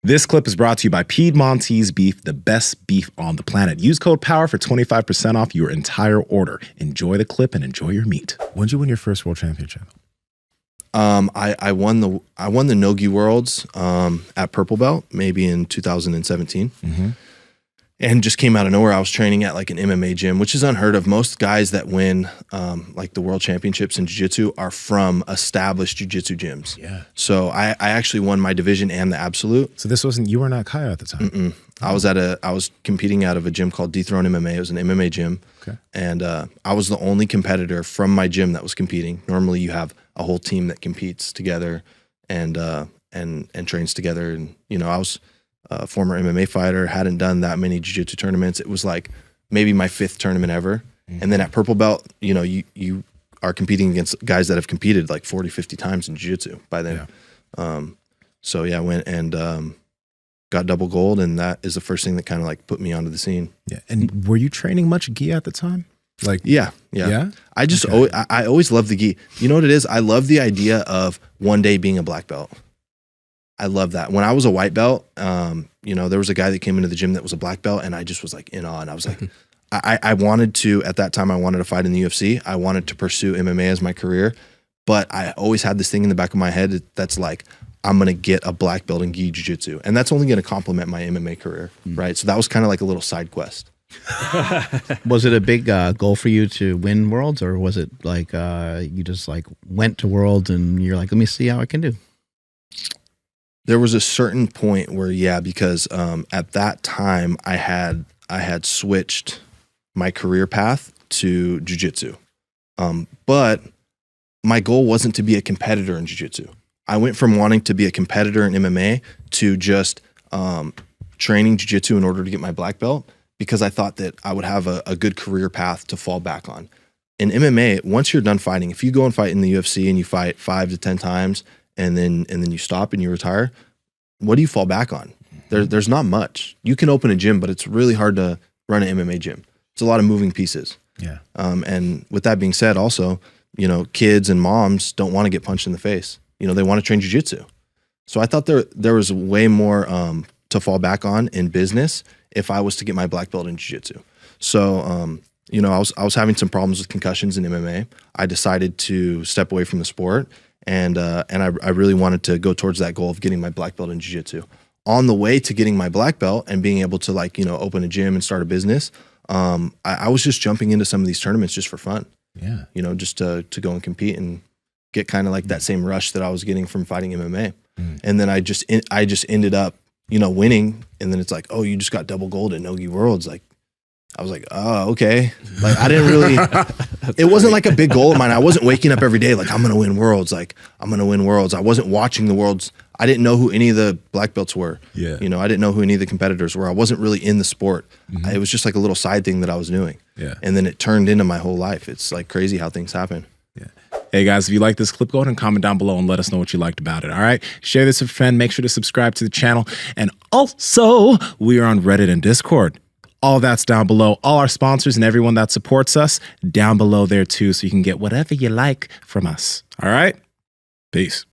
This clip is brought to you by Piedmontese Beef, the best beef on the planet. Use code POWER for 25% off your entire order. Enjoy the clip and enjoy your meat. When did you win your first world championship? I won the Nogi Worlds at Purple Belt, maybe in 2017. And just came out of nowhere. I was training at like an MMA gym, which is unheard of. Most guys that win like the world championships in jiu-jitsu are from established jiu-jitsu gyms. Yeah. So I actually won my division and the absolute. So this wasn't, you were not Kaya at the time? I was competing out of a gym called Dethrone MMA. It was an MMA gym. Okay. And I was the only competitor from my gym that was competing. Normally you have a whole team that competes together and trains together. And, you know, I was a former MMA fighter, hadn't done that many jiu-jitsu tournaments. It was like maybe my 5th tournament ever. And then at Purple Belt, you know, you are competing against guys that have competed like 40, 50 times in jiu-jitsu by then. So yeah, I went and got double gold, and that is the first thing that kind of like put me onto the scene. Yeah. And were you training much gi at the time? Like, yeah. I just I always loved the gi. You know what it is? I love the idea of one day being a black belt. I love that. When I was a white belt, you know, there was a guy that came into the gym that was a black belt, and I just was like in awe. And I was like, I wanted to, at that time, I wanted to fight in the UFC. I wanted to pursue MMA as my career, but I always had this thing in the back of my head that's like, I'm going to get a black belt in gi jiu-jitsu, and that's only going to complement my MMA career, right? So that was kind of like a little side quest. Was it a big goal for you to win worlds, or was it like you just like went to worlds and you're like, let me see how I can do? There was a certain point where, yeah, because at that time I had switched my career path to jiu-jitsu, but my goal wasn't to be a competitor in jiu-jitsu. I went from wanting to be a competitor in MMA to just training jiu-jitsu in order to get my black belt, because I thought that I would have a good career path to fall back on. In MMA, once you're done fighting, if you go and fight in the UFC and you fight 5 to 10 times and then you stop and you retire, what do you fall back on? There's not much. You can open a gym, but it's really hard to run an MMA gym. It's a lot of moving pieces. Yeah. And with that being said, also, you know, kids and moms don't want to get punched in the face. You know, they want to train jiu-jitsu. So I thought there was way more to fall back on in business if I was to get my black belt in jiu-jitsu. So, you know, I was having some problems with concussions in MMA. I decided to step away from the sport, and I really wanted to go towards that goal of getting my black belt in jiu-jitsu. On the way to getting my black belt and being able to, like, you know, open a gym and start a business, I was just jumping into some of these tournaments just for fun. Yeah. You know, just to go and compete and get kind of like that same rush that I was getting from fighting MMA. And then I just ended up, you know, winning. And then it's like, oh, you just got double gold at Nogi Worlds. Like, I was like, oh, okay. Like, I didn't really, it wasn't like a big goal of mine. I wasn't waking up every day like, I'm going to win worlds. Like, I'm going to win worlds. I wasn't watching the worlds. I didn't know who any of the black belts were. Yeah. You know, I didn't know who any of the competitors were. I wasn't really in the sport. It was just like a little side thing that I was doing. Yeah. And then it turned into my whole life. It's like crazy how things happen. Yeah. Hey guys, if you like this clip, go ahead and comment down below and let us know what you liked about it. All right. Share this with a friend. Make sure to subscribe to the channel. And also, we are on Reddit and Discord. All that's down below. All our sponsors and everyone that supports us down below there too, so you can get whatever you like from us. All right. Peace.